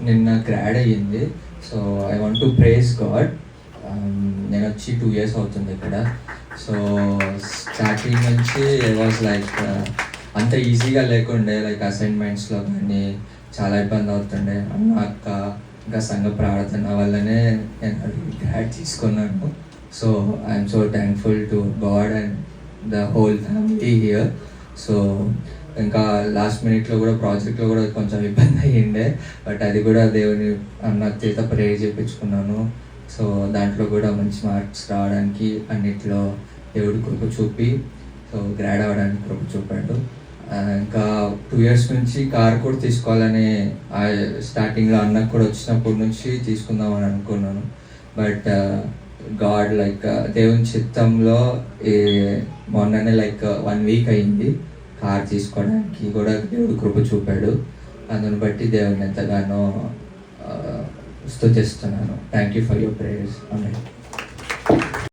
నిన్న గ్రాడ్ అయ్యింది. So I want to praise God. నేను వచ్చి 2 years అవుతుంది ఇక్కడ. సో స్టార్టింగ్ నుంచి ఐ వాజ్ లైక్ అంత ఈజీగా లేకుండే. లైక్ అసైన్మెంట్స్లో కానీ చాలా ఇబ్బంది అవుతుండే. అక్క ఇంకా సంఘ ప్రార్థన వల్లనే నేను గ్రాడ్ తీసుకున్నాను. So I'm so thankful to God and the whole family here. So ఇంకా లాస్ట్ మినిట్లో కూడా ప్రాజెక్ట్లో కూడా కొంచెం ఇబ్బంది అయ్యిండే. బట్ అది కూడా దేవుని అన్న చేత ప్రేయర్ చేయించుకున్నాను. సో దాంట్లో కూడా మంచి మార్క్స్ రావడానికి అన్నిట్లో దేవుడు కృప చూపి సో గ్రాడ్ అవ్వడానికి కృప చూపాడు. ఇంకా 2 years నుంచి కార్ కూడా తీసుకోవాలని స్టార్టింగ్లో అన్నకు కూడా వచ్చినప్పటి నుంచి తీసుకుందామని అనుకున్నాను. బట్ గాడ్ లైక్ దేవుని చిత్తంలో మొన్ననే లైక్ 1 week అయింది కార్ తీసుకోవడానికి కూడా దేవుడు కృప చూపాడు. అందుని బట్టి దేవుడిని ఎంతగానో స్తుతిస్తున్నాను. Thank you for your prayers. Amen.